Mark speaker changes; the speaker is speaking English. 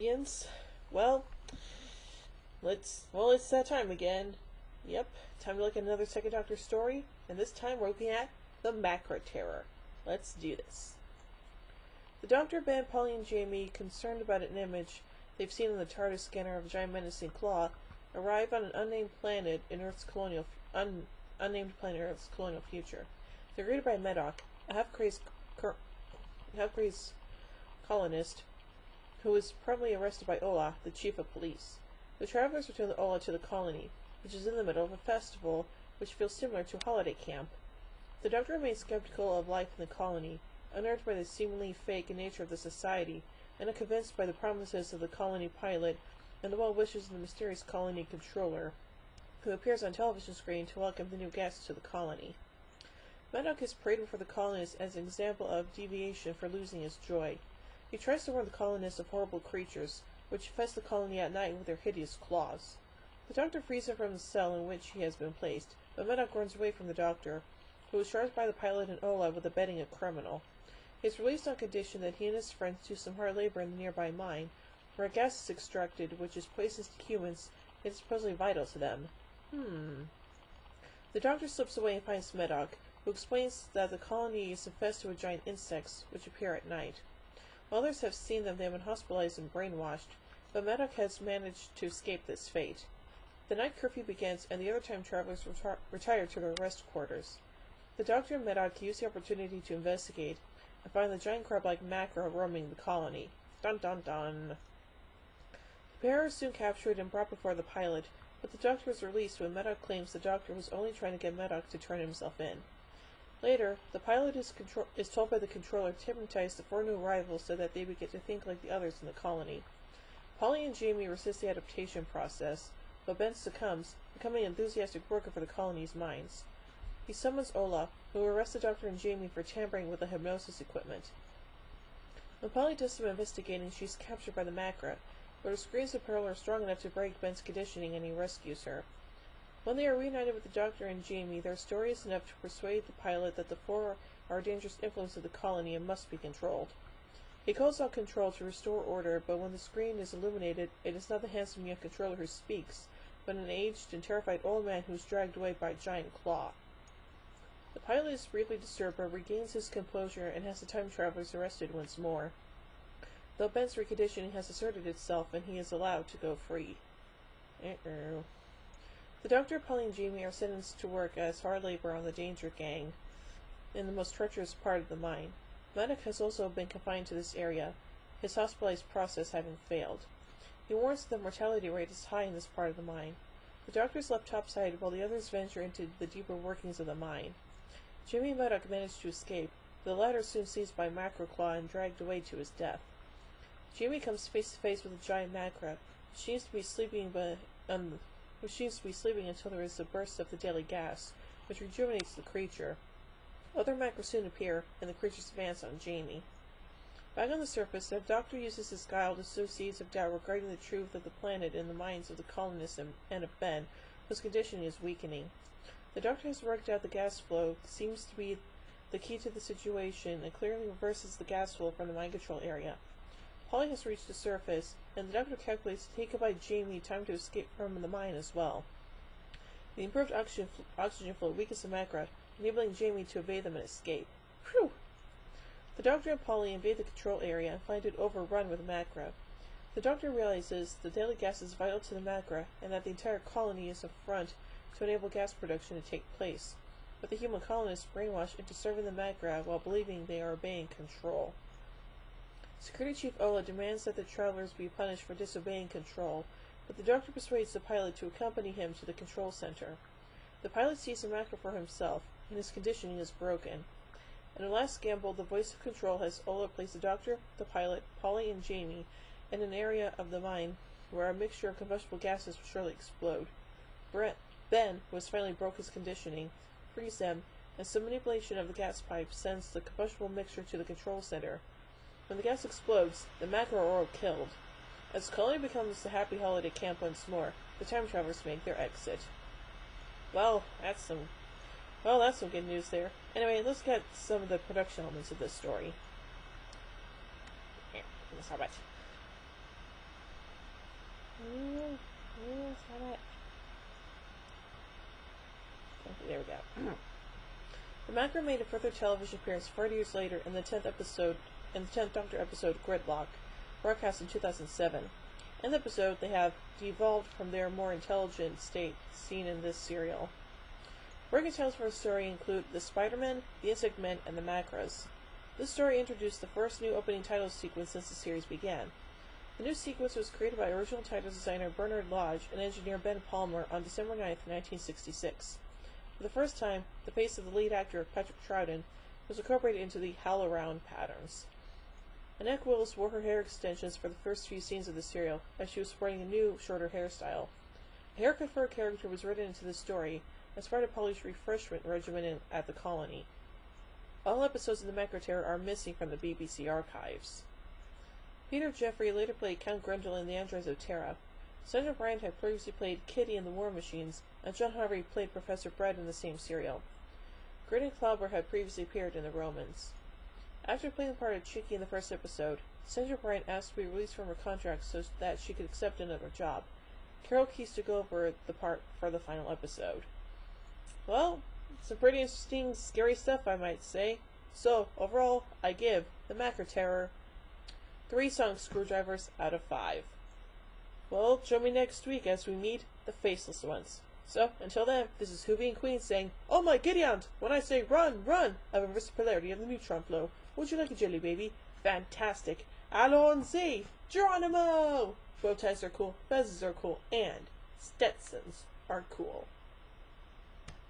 Speaker 1: Ians. Well, it's that time again. Yep, time to look at another Second Doctor story, and this time we're looking at the Macra Terror. Let's do this. The Doctor, Ben, Polly, and Jamie, concerned about an image they've seen on the TARDIS scanner of a giant menacing claw, arrive on an unnamed planet in Earth's colonial future. They're greeted by Medoc, a half-crazed colonist who was promptly arrested by Ola, the chief of police. The travelers return Ola to the colony, which is in the middle of a festival which feels similar to a holiday camp. The Doctor remains skeptical of life in the colony, unnerved by the seemingly fake nature of the society, and unconvinced by the promises of the colony pilot and the well wishes of the mysterious colony controller, who appears on television screen to welcome the new guests to the colony. Medoc is paraded before the colonists as an example of deviation for losing his joy. He tries to warn the colonists of horrible creatures, which infest the colony at night with their hideous claws. The Doctor frees him from the cell in which he has been placed, but Medoc runs away from the Doctor, who is charged by the pilot and Ola with abetting a criminal. He is released on condition that he and his friends do some hard labor in the nearby mine, where a gas is extracted which is poisonous to humans and is supposedly vital to them. The Doctor slips away and finds Medoc, who explains that the colony is infested with giant insects, which appear at night. While others have seen them, they have been hospitalized and brainwashed, but Medoc has managed to escape this fate. The night curfew begins, and the other time travelers retire to their rest quarters. The Doctor and Medoc use the opportunity to investigate, and find the giant crab-like Macra roaming the colony. Dun dun dun. The pair are soon captured and brought before the pilot, but the Doctor is released when Medoc claims the Doctor was only trying to get Medoc to turn himself in. Later, the pilot is told by the controller to hypnotize the four new arrivals so that they begin to think like the others in the colony. Polly and Jamie resist the adaptation process, but Ben succumbs, becoming an enthusiastic worker for the colony's mines. He summons Ola, who arrests the Doctor and Jamie for tampering with the hypnosis equipment. When Polly does some investigating, she is captured by the Macra, but her screams of peril are strong enough to break Ben's conditioning, and he rescues her. When they are reunited with the Doctor and Jamie, their story is enough to persuade the pilot that the four are a dangerous influence of the colony and must be controlled. He calls out control to restore order, but when the screen is illuminated, it is not the handsome young controller who speaks, but an aged and terrified old man who is dragged away by a giant claw. The pilot is briefly disturbed, but regains his composure and has the time travelers arrested once more, though Ben's reconditioning has asserted itself and he is allowed to go free. The Doctor, Polly, and Jamie are sentenced to work as hard labor on the Danger Gang in the most treacherous part of the mine. Medoc has also been confined to this area, his hospitalized process having failed. He warns that the mortality rate is high in this part of the mine. The Doctor is left topside while the others venture into the deeper workings of the mine. Jamie and Medoc manage to escape, but the latter is soon seized by Macra Claw and dragged away to his death. Jamie comes face to face with a giant Macra, who seems to be sleeping until there is a burst of the deadly gas, which rejuvenates the creature. Other Macra soon appear, and the creatures advance on Jamie. Back on the surface, the Doctor uses his guile to sow seeds of doubt regarding the truth of the planet in the minds of the colonists and of Ben, whose conditioning is weakening. The Doctor has worked out the gas flow, seems to be the key to the situation, and clearly reverses the gas flow from the mind control area. Polly has reached the surface, and the Doctor calculates to take by Jamie time to escape from the mine as well. The improved oxygen flow weakens the Macra, enabling Jamie to evade them and escape. Phew! The Doctor and Polly invade the control area and find it overrun with Macra. The Doctor realizes the deadly gas is vital to the Macra, and that the entire colony is a front to enable gas production to take place, but the human colonists brainwash into serving the Macra while believing they are obeying control. Security Chief Ola demands that the travelers be punished for disobeying control, but the Doctor persuades the pilot to accompany him to the control center. The pilot sees the Macra for himself, and his conditioning is broken. In a last gamble, the voice of control has Ola place the Doctor, the pilot, Polly, and Jamie in an area of the mine where a mixture of combustible gases will surely explode. Ben, who has finally broke his conditioning, frees them, and some manipulation of the gas pipe sends the combustible mixture to the control center. When the gas explodes, the Macra are all killed. As the colony becomes the happy holiday camp once more, the time travelers make their exit. Well, that's some good news there. Anyway, let's get some of the production elements of this story. Here, how about The Macra made a further television appearance 40 years later in the 10th Doctor episode Gridlock, broadcast in 2007. In the episode, they have devolved from their more intelligent state seen in this serial. Breaking titles for the story include the Spider-Men, the Insect Men, and the Macras. This story introduced the first new opening title sequence since the series began. The new sequence was created by original title designer Bernard Lodge and engineer Ben Palmer on December 9, 1966. For the first time, the face of the lead actor, Patrick Troughton, was incorporated into the howl-around patterns. Annette Willis wore her hair extensions for the first few scenes of the serial, as she was sporting a new, shorter hairstyle. A haircut for her character was written into the story as part of Polly's refreshment regimen at the colony. All episodes of the Macra Terror are missing from the BBC archives. Peter Jeffrey later played Count Grendel in The Androids of Terra. Sandra Bryant had previously played Kitty in The War Machines, and John Harvey played Professor Bread in the same serial. Grit Klauber had previously appeared in The Romans. After playing the part of Chicky in the first episode, Sandra Bryant asked to be released from her contract so that she could accept another job. Carol Keyes took over the part for the final episode. Well, some pretty interesting, scary stuff, I might say. So, overall, I give The Macra Terror 3 sonic screwdrivers out of 5. Well, join me next week as we meet the Faceless Ones. So, until then, this is Hoovy and Queen saying, "Oh my giddy-aunt, when I say run, run, I've inverse the polarity of the neutron flow. Would you like a jelly baby? Fantastic. Allons-y! Geronimo! Bow ties are cool, fezzes are cool, and Stetsons are cool."